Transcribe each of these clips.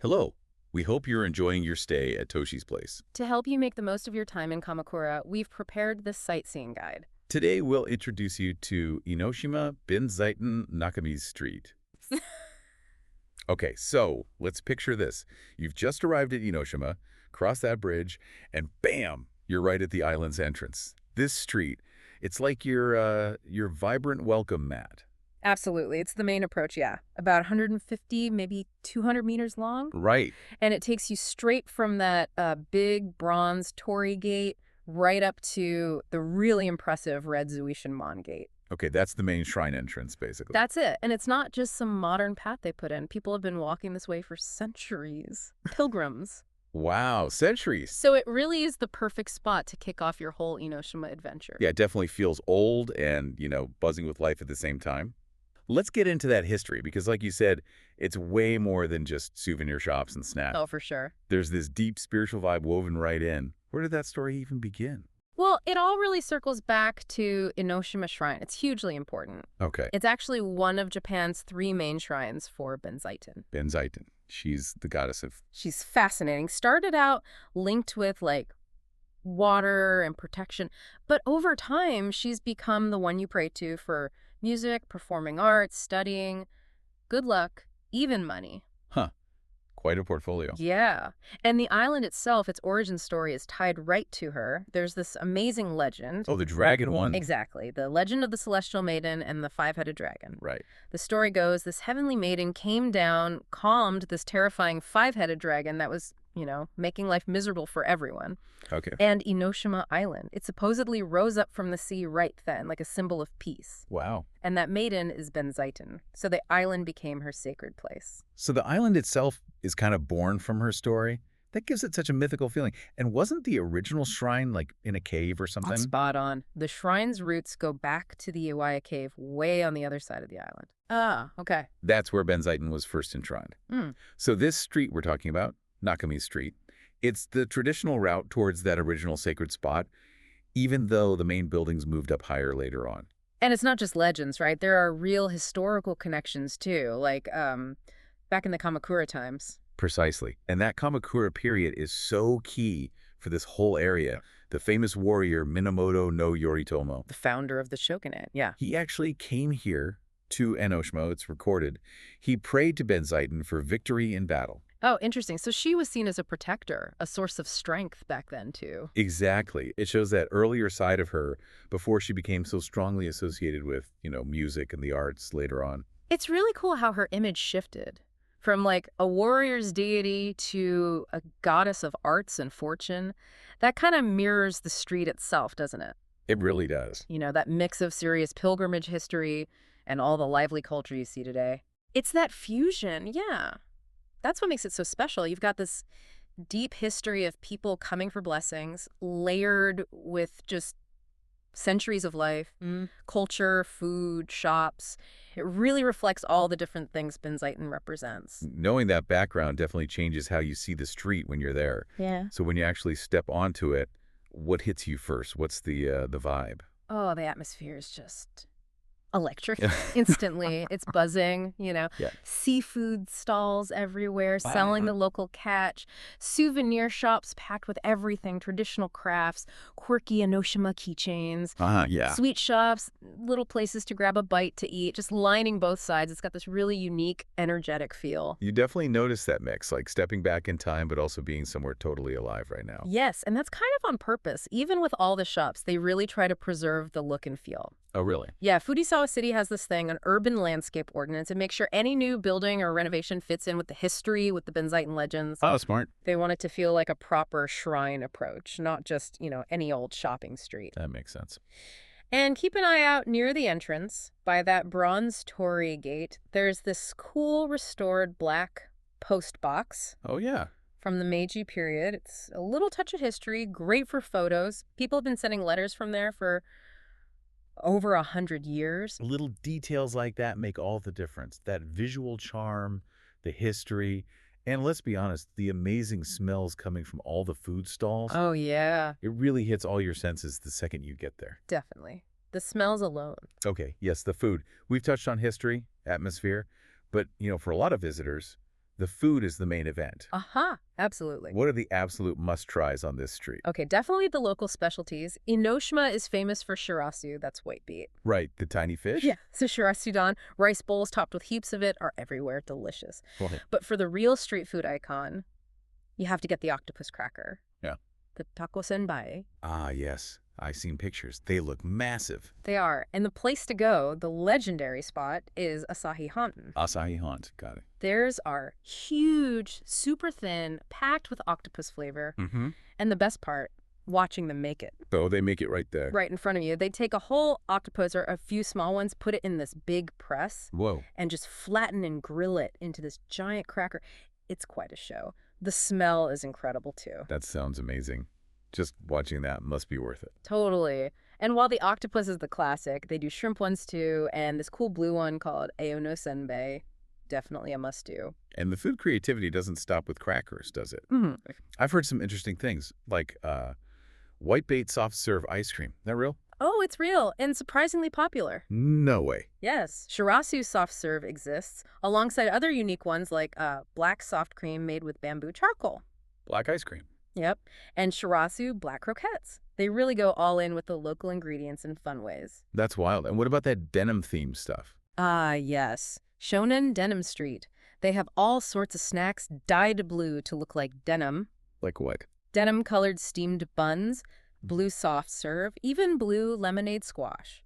Hello. We hope you're enjoying your stay at Toshi's place. To help you make the most of your time in Kamakura, we've prepared this sightseeing guide. Today, we'll introduce you to Enoshima Benzaiten Nakamise Street. Okay, so let's picture this. You've just arrived at Enoshima, cross that bridge, and bam, you're right at the island's entrance. This street, it's like your vibrant welcome mat. Absolutely. It's the main approach, yeah. About 150, maybe 200 meters long. Right. And it takes you straight from that big bronze torii gate right up to the really impressive red Zuishinmon gate. Okay, that's the main shrine entrance, basically. That's it. And it's not just some modern path they put in. People have been walking this way for centuries. Pilgrims. Wow, centuries. So it really is the perfect spot to kick off your whole Enoshima adventure. Yeah, it definitely feels old and, buzzing with life at the same time. Let's get into that history because, like you said, it's way more than just souvenir shops and snacks. Oh, for sure. There's this deep spiritual vibe woven right in. Where did that story even begin? Well, it all really circles back to Enoshima Shrine. It's hugely important. Okay, It's actually one of Japan's three main shrines for Benzaiten. Benzaiten. She's the goddess of... She's fascinating. Started out linked with, water and protection, but over time, she's become the one you pray to for music, performing arts, studying, good luck, even money. Huh, quite a portfolio. Yeah. And the island itself, its origin story is tied right to her. There's this amazing legend. Oh, the dragon one. Exactly. The legend of the Celestial Maiden and the five-headed dragon. Right. The story goes, this heavenly maiden came down, calmed this terrifying five-headed dragon that was, making life miserable for everyone. Okay. And Enoshima Island. It supposedly rose up from the sea right then, like a symbol of peace. Wow. And that maiden is Benzaiten. So the island became her sacred place. So the island itself is kind of born from her story? That gives it such a mythical feeling. And wasn't the original shrine, in a cave or something? Spot on. The shrine's roots go back to the Iwaya cave way on the other side of the island. Ah, okay. That's where Benzaiten was first enshrined. Mm. So this street we're talking about, Nakamise Street, it's the traditional route towards that original sacred spot, even though the main buildings moved up higher later on. And it's not just legends, right? There are real historical connections, too, back in the Kamakura times. Precisely. And that Kamakura period is so key for this whole area. The famous warrior Minamoto no Yoritomo. The founder of the shogunate, yeah. He actually came here to Enoshima, it's recorded. He prayed to Benzaiten for victory in battle. Oh, interesting. So she was seen as a protector, a source of strength back then, too. Exactly. It shows that earlier side of her before she became so strongly associated with, music and the arts later on. It's really cool how her image shifted from, a warrior's deity to a goddess of arts and fortune. That kind of mirrors the street itself, doesn't it? It really does. That mix of serious pilgrimage history and all the lively culture you see today. It's that fusion, yeah. That's what makes it so special. You've got this deep history of people coming for blessings, layered with just centuries of life, culture, food, shops. It really reflects all the different things Benzaiten represents. Knowing that background definitely changes how you see the street when you're there. Yeah. So when you actually step onto it, what hits you first? What's the vibe? Oh, the atmosphere is just electric instantly. It's buzzing, Yeah. Seafood stalls everywhere, selling the local catch, souvenir shops packed with everything, traditional crafts, quirky Enoshima keychains, Yeah. sweet shops, little places to grab a bite to eat, just lining both sides. It's got this really unique, energetic feel. You definitely notice that mix, like stepping back in time, but also being somewhere totally alive right now. Yes, and that's kind of on purpose. Even with all the shops, they really try to preserve the look and feel. Oh, really? Yeah, Fujisawa City has this thing, an urban landscape ordinance, and make sure any new building or renovation fits in with the history, with the Benzaiten legends. Oh, smart. They want it to feel like a proper shrine approach, not just, any old shopping street. That makes sense. And keep an eye out near the entrance, by that bronze torii gate. There's this cool restored black post box Oh, yeah. from the Meiji period. It's a little touch of history, great for photos. People have been sending letters from there for over 100 years. Little details like that make all the difference. That visual charm, the history, and let's be honest, the amazing smells coming from all the food stalls. Oh, yeah, It really hits all your senses the second you get there. definitely. The smells alone. Okay, yes, the food. We've touched on history, atmosphere, but, for a lot of visitors, The food is the main event. Aha, absolutely. What are the absolute must-tries on this street? Okay, definitely the local specialties. Enoshima is famous for shirasu, that's white beet. Right, the tiny fish? Yeah, so shirasudan, rice bowls topped with heaps of it, are everywhere, delicious. Right. But for the real street food icon, you have to get the octopus cracker. Yeah. The taco senbai. Ah, yes. I've seen pictures. They look massive. They are. And the place to go, the legendary spot, is Asahi Hanten. Asahi Haunt. Got it. Theirs are huge, super thin, packed with octopus flavor. Mm-hmm. And the best part, watching them make it. Oh, they make it right there. Right in front of you. They take a whole octopus or a few small ones, put it in this big press, Whoa. and just flatten and grill it into this giant cracker. It's quite a show. The smell is incredible, too. That sounds amazing. Just watching that must be worth it. Totally. And while the octopus is the classic, they do shrimp ones, too, and this cool blue one called Aono Senbei. Definitely a must-do. And the food creativity doesn't stop with crackers, does it? Mm-hmm. I've heard some interesting things, like whitebait soft serve ice cream. That real? Oh, it's real and surprisingly popular. No way. Yes, shirasu soft serve exists, alongside other unique ones like black soft cream made with bamboo charcoal. Black ice cream. Yep, and shirasu black croquettes. They really go all in with the local ingredients in fun ways. That's wild. And what about that denim-themed stuff? Ah, yes. Shonen Denim Street. They have all sorts of snacks dyed blue to look like denim. Like what? Denim-colored steamed buns, blue soft serve, even blue lemonade squash.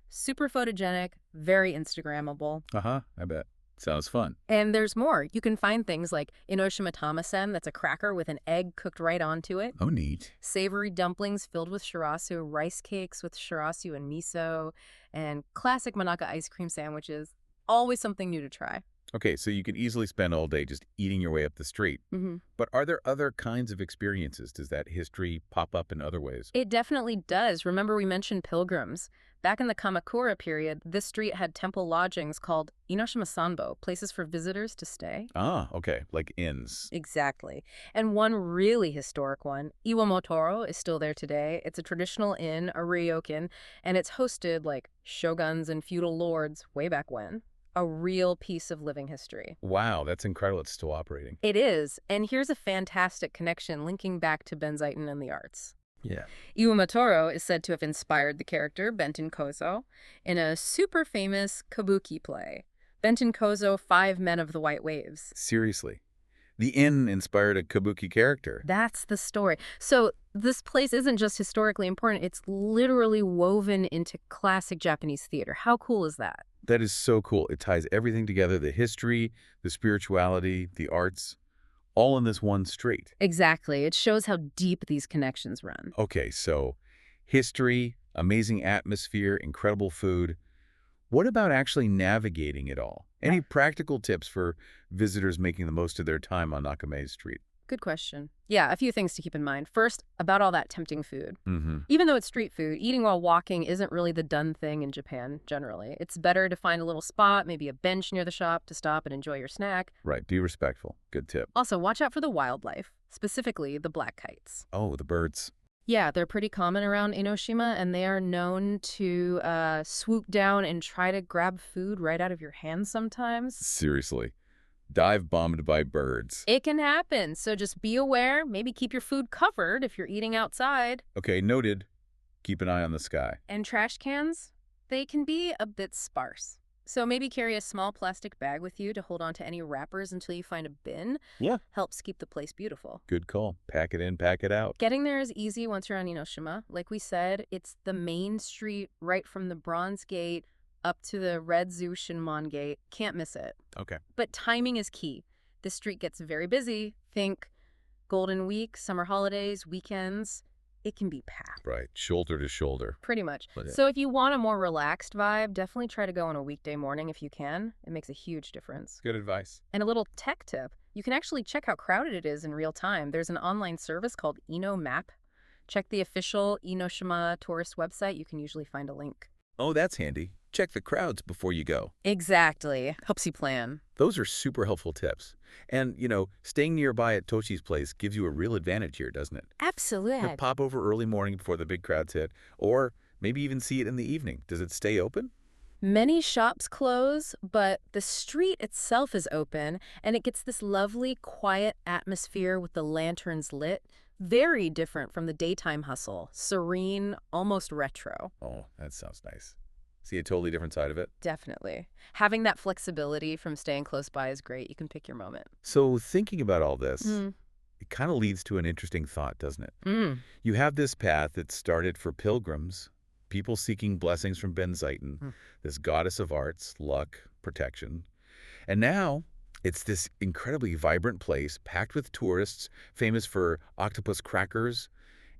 Super photogenic, very Instagrammable. Uh-huh, I bet. Sounds fun. And there's more. You can find things like Enoshima Tamasen, that's a cracker with an egg cooked right onto it. Oh, neat. Savory dumplings filled with shirasu, rice cakes with shirasu and miso, and classic Manaka ice cream sandwiches. Always something new to try. Okay, so you can easily spend all day just eating your way up the street. Mm-hmm. But are there other kinds of experiences? Does that history pop up in other ways? It definitely does. Remember we mentioned pilgrims. Back in the Kamakura period, this street had temple lodgings called Enoshima Sanbo, places for visitors to stay. Ah, okay, like inns. Exactly. And one really historic one, Iwamotoro, is still there today. It's a traditional inn, a ryokan, and it's hosted like shoguns and feudal lords way back when. A real piece of living history. Wow, that's incredible. It's still operating. It is. And here's a fantastic connection linking back to Benzaiten and the arts. Yeah. Iwamotoro is said to have inspired the character Benten Kozo in a super famous kabuki play, Benten Kozo, Five Men of the White Waves. Seriously. The inn inspired a kabuki character. That's the story. So this place isn't just historically important, it's literally woven into classic Japanese theater. How cool is that? That is so cool. It ties everything together, the history, the spirituality, the arts, all in this one street. Exactly. It shows how deep these connections run. Okay, so history, amazing atmosphere, incredible food. What about actually navigating it all? Any practical tips for visitors making the most of their time on Nakamise Street? Good question. Yeah, a few things to keep in mind. First, about all that tempting food. Mm-hmm. Even though it's street food, eating while walking isn't really the done thing in Japan, generally. It's better to find a little spot, maybe a bench near the shop, to stop and enjoy your snack. Right, be respectful. Good tip. Also, watch out for the wildlife, specifically the black kites. Oh, the birds. Yeah, they're pretty common around Enoshima, and they are known to swoop down and try to grab food right out of your hands sometimes. Seriously. Dive bombed by birds. It can happen, so just be aware. Maybe keep your food covered if you're eating outside. Okay, noted. Keep an eye on the sky. And trash cans, they can be a bit sparse. So maybe carry a small plastic bag with you to hold on to any wrappers until you find a bin. Yeah. Helps keep the place beautiful. Good call. Pack it in, pack it out. Getting there is easy once you're on Enoshima. Like we said, it's the main street right from the Bronze Gate up to the Red Shinmon Gate. Can't miss it. Okay. But timing is key. The street gets very busy. Think Golden Week, summer holidays, weekends. It can be packed. Right. Shoulder to shoulder. Pretty much. But So if you want a more relaxed vibe, definitely try to go on a weekday morning if you can. It makes a huge difference. Good advice. And a little tech tip. You can actually check how crowded it is in real time. There's an online service called Eno Map. Check the official Enoshima tourist website. You can usually find a link. Oh, that's handy. Check the crowds before you go. Exactly. Helps you plan. Those are super helpful tips. And, staying nearby at Toshi's place gives you a real advantage here, doesn't it? Absolutely. Pop over early morning before the big crowds hit, or maybe even see it in the evening. Does it stay open? Many shops close, but the street itself is open, and it gets this lovely, quiet atmosphere with the lanterns lit. Very different from the daytime hustle. Serene, almost retro. Oh, that sounds nice. See a totally different side of it? Definitely. Having that flexibility from staying close by is great. You can pick your moment. So thinking about all this, Mm. it kind of leads to an interesting thought, doesn't it? Mm. You have this path that started for pilgrims, people seeking blessings from Benzaiten, Mm. this goddess of arts, luck, protection. And now it's this incredibly vibrant place packed with tourists, famous for octopus crackers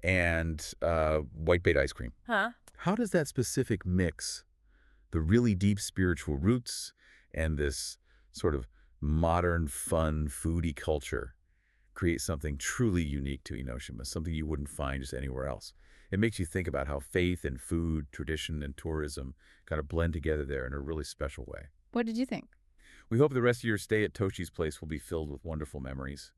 and white-bait ice cream. Huh? How does that specific mix, the really deep spiritual roots and this sort of modern, fun, foodie culture, create something truly unique to Enoshima, something you wouldn't find just anywhere else? It makes you think about how faith and food, tradition and tourism kind of blend together there in a really special way. What did you think? We hope the rest of your stay at Toshi's place will be filled with wonderful memories.